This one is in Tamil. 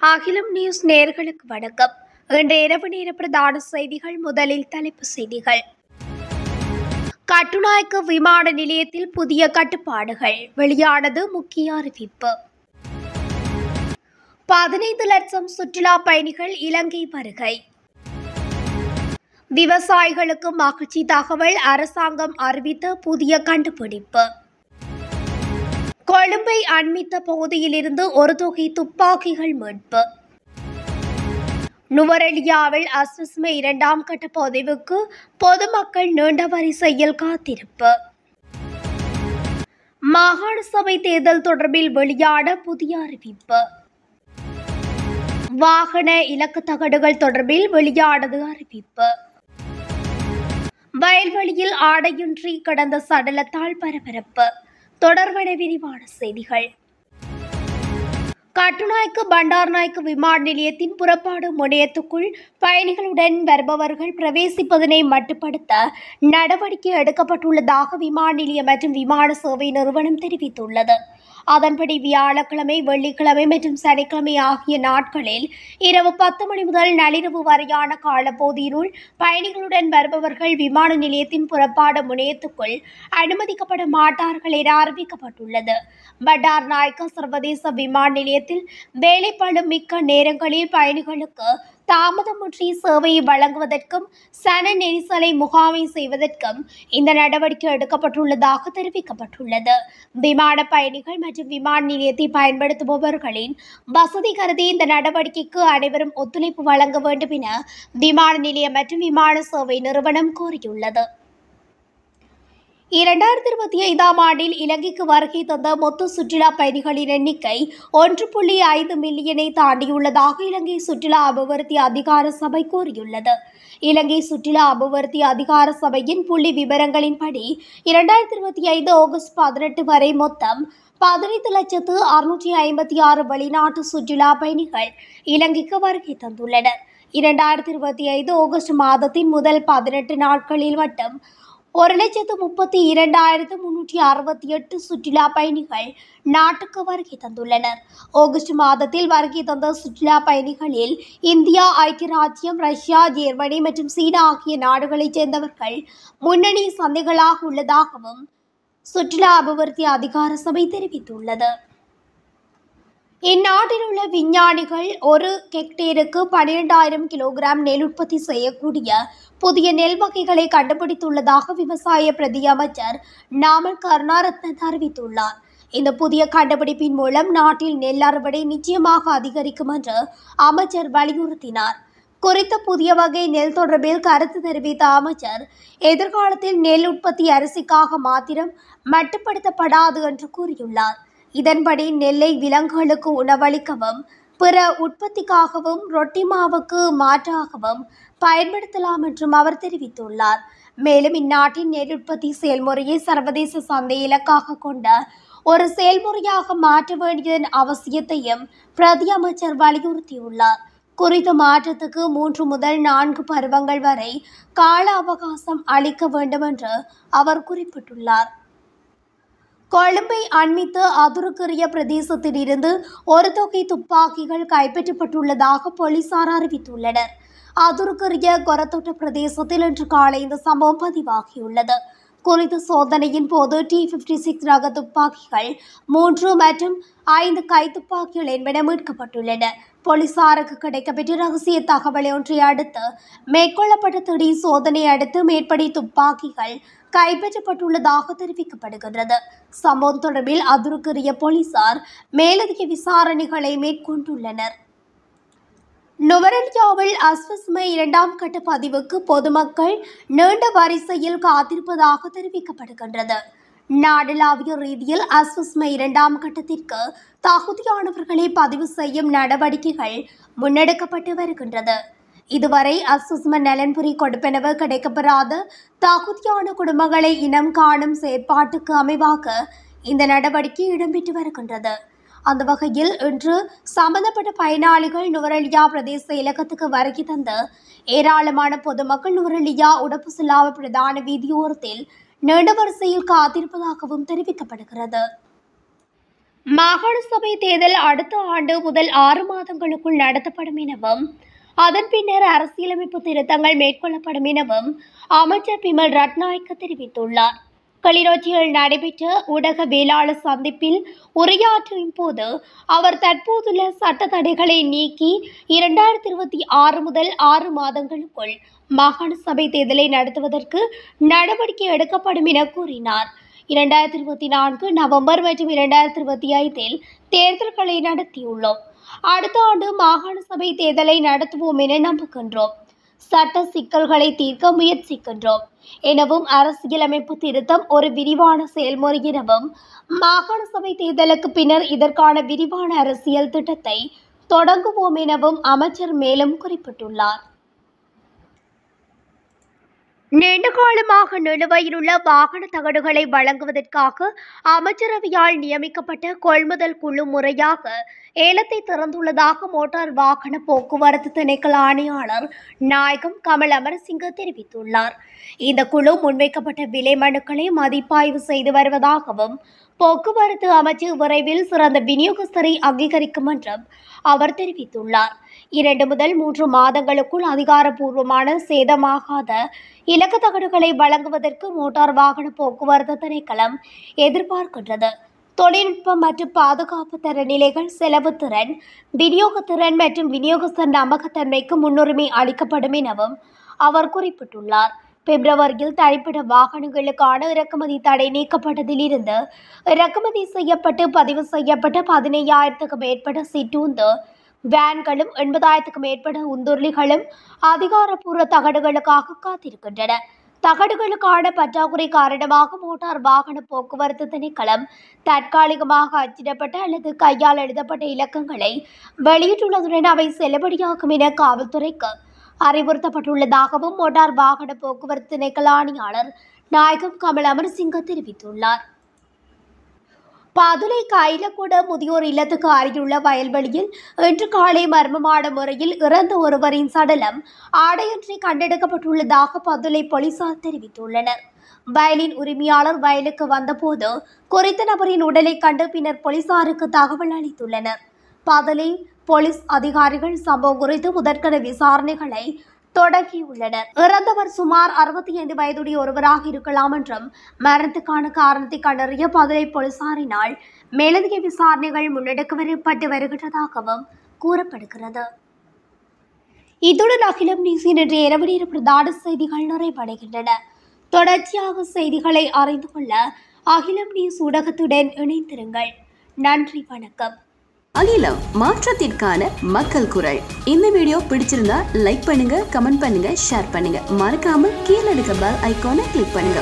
அகிலம் நியூஸ் நேயர்களுக்கு வணக்கம். இன்று இரவு நேர பிரதான செய்திகள். முதலில் தலைப்புச் செய்திகள். கட்டுநாயக்க விமான நிலையத்தில் புதிய கட்டுப்பாடுகள் வெளியானது முக்கிய அறிவிப்பு. 15 லட்சம் சுற்றுலா பயணிகள் இலங்கை வருகை. விவசாயிகளுக்கு மகிழ்ச்சி தகவல், அரசாங்கம் அறிவித்த புதிய கண்டுபிடிப்பு. கொழும்பை அண்மித்த பகுதியிலிருந்து ஒரு தொகை துப்பாக்கிகள் மீட்பு. நுவரெலியாவில் அஸ்வஸ்ம 2ஆம் கட்ட பதிவுக்கு பொதுமக்கள் நீண்ட வரிசையில் காத்திருப்பு. மாகாண சபை தேர்தல் தொடர்பில் வெளியான புதிய அறிவிப்பு. வாகன இலக்கு தகடுகள் தொடர்பில் வெளியானது அறிவிப்பு. வயல்வெளியில் ஆடையின்றி கடந்த சடலத்தால் பரபரப்பு. தொடர்பன விரிவான செய்திகள். கட்டுநாயக்க பண்டாரநாயக்க விமான நிலையத்தின் புறப்பாடு முனையத்துக்குள் பயணிகளுடன் வருபவர்கள் பிரவேசிப்பதனை மட்டுப்படுத்த நடவடிக்கை எடுக்கப்பட்டுள்ளதாக விமான நிலையம் மற்றும் விமான சேவை நிறுவனம் தெரிவித்துள்ளது. அதன்படி வியாழக்கிழமை, வெள்ளிக்கிழமை மற்றும் சனிக்கிழமை ஆகிய நாட்களில் இரவு 10 மணி முதல் நள்ளிரவு வரையான காலப்பகுதியினுள் பயணிகளுடன் வருபவர்கள் விமான நிலையத்தின் புறப்பாடு முனையத்துக்குள் அனுமதிக்கப்பட மாட்டார்கள் என அறிவிக்கப்பட்டுள்ளது. பண்டாரநாயக்க சர்வதேச விமான நிலையத்தில் வேலைப்பளு மிக்க நேரங்களில் பயணிகளுக்கு தாமதமின்றி சேவையை வழங்குவதற்கும் சன நெரிசலை முகாமை செய்வதற்கும் இந்த நடவடிக்கை எடுக்கப்பட்டுள்ளதாக தெரிவிக்கப்பட்டுள்ளது. விமான பயணிகள் மற்றும் விமான நிலையத்தை பயன்படுத்துபவர்களின் வசதி கருதி இந்த நடவடிக்கைக்கு அனைவரும் ஒத்துழைப்பு வழங்க வேண்டும் என விமான நிலையம் மற்றும் விமான சேவை நிறுவனம் கோரியுள்ளது. 2025ஆம் ஆண்டில் இலங்கைக்கு வருகை தந்த மொத்த சுற்றுலா பயணிகளின் எண்ணிக்கை 1.5 மில்லியனை தாண்டியுள்ளதாக இலங்கை சுற்றுலா அபிவிருத்தி அதிகார சபை கூறியுள்ளது. இலங்கை சுற்றுலா அபிவிருத்தி அதிகார சபையின் புள்ளி விவரங்களின்படி 2025 ஆகஸ்ட் 18 வரை மொத்தம் 15,656 வெளிநாட்டு சுற்றுலா பயணிகள் இலங்கைக்கு வருகை தந்துள்ளனர். 2025 ஆகஸ்ட் மாதத்தின் முதல் 18 நாட்களில் மட்டும் 1,32,368 சுற்றுலா பயணிகள் நாட்டுக்கு வருகை தந்துள்ளனர். ஆகஸ்ட் மாதத்தில் வருகை தந்த சுற்றுலா பயணிகளில் இந்தியா, ஐக்கிய ராஜ்யம், ரஷ்யா, ஜெர்மனி மற்றும் சீனா ஆகிய நாடுகளைச் சேர்ந்தவர்கள் முன்னணி சந்தைகளாக உள்ளதாகவும் சுற்றுலா அபிவிருத்தி அதிகார சபை தெரிவித்துள்ளது. இந்நாட்டில் உள்ள விஞ்ஞானிகள் ஒரு ஹெக்டேருக்கு 12,000 கிலோகிராம் நெல் உற்பத்தி செய்யக்கூடிய புதிய நெல் வகைகளை கண்டுபிடித்துள்ளதாக விவசாய பிரதி அமைச்சர் நாமல் கருணாரத்ன தெரிவித்துள்ளார். இந்த புதிய கண்டுபிடிப்பின் மூலம் நாட்டில் நெல் அறுவடை நிச்சயமாக அதிகரிக்கும் என்று அமைச்சர் வலியுறுத்தினார். குறித்த புதிய வகை நெல் தொடர்பில் கருத்து தெரிவித்த அமைச்சர், எதிர்காலத்தில் நெல் உற்பத்தி அரிசிக்காக மாத்திரம் மட்டுப்படுத்தப்படாது என்று கூறியுள்ளார். இதன்படி நெல்லை விலங்குகளுக்கு உணவளிக்கவும் பிற உற்பத்திக்காகவும் ரொட்டி மாவுக்கு மாற்றாகவும் பயன்படுத்தலாம் என்றும் அவர் தெரிவித்துள்ளார். மேலும் இந்நாட்டின் நெல் உற்பத்தி செயல்முறையை சர்வதேச சந்தை இலக்காக கொண்ட ஒரு செயல்முறையாக மாற்ற வேண்டியதன் அவசியத்தையும் பிரதி அமைச்சர் வலியுறுத்தியுள்ளார். குறித்த மாற்றத்துக்கு 3 முதல் 4 பருவங்கள் வரை கால அவகாசம் அளிக்க வேண்டும் என்று அவர் குறிப்பிட்டுள்ளார். கொழும்பை அண்மித்த அதுருக்கிரிய பிரதேசத்தில் இருந்து ஒரு தொகை துப்பாக்கிகள் கைப்பற்றப்பட்டுள்ளதாக போலீசார் அறிவித்துள்ளனர். அதுருக்கிரிய கொரத்தொட்ட பிரதேசத்தில் இன்று காலை இந்த சம்பவம் பதிவாகியுள்ளது. குறித்த சோதனையின் போது T56 ரக துப்பாக்கிகள் 3 மற்றும் 5 கைத்துப்பாக்கிகள் என்பன மீட்கப்பட்டுள்ளன. போலீசாருக்கு கிடைக்கப்பெற்ற ரகசிய தகவல் ஒன்றை அடுத்து மேற்கொள்ளப்பட்ட திடீர் சோதனை அடுத்து மேற்படி துப்பாக்கிகள் கைப்பற்றப்பட்டுள்ளதாக தெரிவிக்கப்படுகின்றது. சம்பவம் தொடர்பில் அதுருக்கிரிய போலீசார் மேலதிக விசாரணைகளை மேற்கொண்டுள்ளனர். நுவரெலியாவில் அஸ்வஸ்ம 2ஆம் கட்ட பதிவுக்கு பொதுமக்கள் நீண்ட வரிசையில் காத்திருப்பதாக தெரிவிக்கப்படுகின்றது. நாடளாவிய ரீதியில் அஸ்வஸ்ம 2ஆம் கட்டத்திற்கு தகுதியானவர்களை பதிவு செய்யும் நடவடிக்கைகள் முன்னெடுக்கப்பட்டு வருகின்றது. இதுவரை அஸ்வஸ்ம நலன்புரி கொடுப்பனவு கிடைக்கப்பெறாத தகுதியான குடும்பங்களை இனம் காணும் செயற்பாட்டுக்கு அமைவாக இந்த நடவடிக்கை இடம்பெற்று வருகின்றது. அந்த வகையில் இன்று சம்பந்தப்பட்ட பயனாளிகள் நுவரெலியா பிரதேச இலக்கத்துக்கு வருகை தந்த ஏராளமான பொதுமக்கள் நுவரெலியா உடப்புசிலாவ பிரதான வீதியோரத்தில் நீண்ட வரிசையில் காத்திருப்பதாகவும் தெரிவிக்கப்படுகிறது. மாகாண சபை தேர்தல் அடுத்த ஆண்டு முதல் 6 மாதங்களுக்குள் நடத்தப்படும் எனவும் அதன் பின்னர் அரசியலமைப்பு திருத்தங்கள் மேற்கொள்ளப்படும் எனவும் அமைச்சர் பிமல் ரட்நாயக்க தெரிவித்துள்ளார். கிளிநொச்சியில் நடைபெற்ற ஊடகவியலாளர் சந்திப்பில் உரையாற்றும் போது அவர் தற்போதுள்ள சட்ட தடைகளை நீக்கி 2026 முதல் 6 மாதங்களுக்குள் மாகாண சபை தேர்தலை நடத்துவதற்கு நடவடிக்கை எடுக்கப்படும் என கூறினார். 2024 நவம்பர் மற்றும் 2025 தேர்தல்களை நடத்தியுள்ளோம். அடுத்த ஆண்டு மாகாண சபை தேர்தலை நடத்துவோம் என நம்புகின்றோம். சட்ட சிக்கல்களை தீர்க்க முயற்சிக்கின்றோம் எனவும் அரசியலமைப்பு திருத்தம் ஒரு விரிவான செயல்முறை எனவும் மாகாண சபை தேர்தலுக்கு பின்னர் இதற்கான விரிவான அரசியல் திட்டத்தை தொடங்குவோம் எனவும் அமைச்சர் மேலும் குறிப்பிட்டுள்ளார். நீண்டகாலமாக நிலுவையில் உள்ள வாகன தகடுகளை வழங்குவதற்காக அமைச்சரவையால் நியமிக்கப்பட்ட கொள்முதல் குழு முறையாக ஏலத்தை திறந்துள்ளதாக மோட்டார் வாகன போக்குவரத்து திணைக்கள ஆணையாளர் நாயகம் கமல் அமரசிங்க தெரிவித்துள்ளார். இந்த குழு முன்வைக்கப்பட்ட விலை மனுக்களை மதிப்பாய்வு செய்து வருவதாகவும் போக்குவரத்து அமைச்சு விரைவில் சிறந்த விநியோகஸ்தரை அங்கீகரிக்கும் என்றும் அவர் தெரிவித்துள்ளார். 2 முதல் 3 மாதங்களுக்குள் அதிகாரப்பூர்வமான சேதமாகாத இலக்கு தகடுகளை வழங்குவதற்கு மோட்டார் வாகன போக்குவரத்து திணைக்களம் எதிர்பார்க்கின்றது. தொழில்நுட்பம் மற்றும் பாதுகாப்பு தரநிலைகள், செலவு திறன், விநியோகத்திறன் மற்றும் விநியோகஸ்தர் நம்பகத்தன்மைக்கு முன்னுரிமை அளிக்கப்படும் எனவும் அவர் குறிப்பிட்டுள்ளார். பிப்ரவரியில் தனிப்பட்ட வாகனங்களுக்கான இறக்குமதி தடை நீக்கப்பட்டதில் இருந்து இறக்குமதி செய்யப்பட்டு பதிவு செய்யப்பட்ட 15,000க்கும் மேற்பட்ட சிற்றுந்து வேன்களும் 80,000க்கும் மேற்பட்ட உந்துருளிகளும் அதிகாரப்பூர்வ தகடுகளுக்காக காத்திருக்கின்றன. தகடுகளுக்கான பற்றாக்குறை காரணமாக மோட்டார் வாகன போக்குவரத்து திணைக்களம் தற்காலிகமாக அச்சிடப்பட்ட அல்லது கையால் எழுதப்பட்ட இலக்கங்களை வெளியிட்டுள்ளதுடன் அவை செல்லுபடியாகும் என காவல்துறைக்கு அறிவுறுத்தப்பட்டுள்ளதாகவும் மோட்டார் வாகன போக்குவரத்து திணைக்கள ஆணையாளர் நாயகம் கமல் அமரசிங்க தெரிவித்துள்ளார். பதுளை கைலக்கூட முதியோர் இல்லத்துக்கு அருகிலுள்ள வயல்வெளியில் இன்று காலை மர்மமான முறையில் இறந்த ஒருவரின் சடலம் ஆடையின்றி கண்டெடுக்கப்பட்டுள்ளதாக பதுளை போலீசார் தெரிவித்துள்ளனர். வயலின் உரிமையாளர் வயலுக்கு வந்தபோது குறித்த நபரின் உடலை கண்டு பின்னர் போலீசாருக்கு தகவல் அளித்துள்ளனர். பதுளை போலீஸ் அதிகாரிகள் சம்பவம் குறித்து முதற்கட்ட விசாரணைகளை தொடங்கியுள்ளனர். இறந்தவர் சுமார் 65 வயதுடைய ஒருவராக இருக்கலாம் என்றும் மரணத்துக்கான காரணத்தை கண்டறிய பதுளை போலீசாரினால் மேலதிக விசாரணைகள் முன்னெடுக்கப்பட்டு வருகின்றதாகவும் கூறப்படுகிறது. இத்துடன் அகிலம் நியூஸின் இன்றைய இரவு நேர பிரதான செய்திகள் நிறைவடைகின்றன. தொடர்ச்சியாக செய்திகளை அறிந்து கொள்ள அகிலம் நியூஸ் ஊடகத்துடன் இணைந்திருங்கள். நன்றி, வணக்கம். அகிலம், மாற்றத்திற்கான மக்கள் குரல். இந்த வீடியோ பிடிச்சிருந்தா லைக் பண்ணுங்க, கமெண்ட் பண்ணுங்க, ஷேர் பண்ணுங்க. மறக்காம கீழே இருக்க பெல் ஐகானை கிளிக் பண்ணுங்க.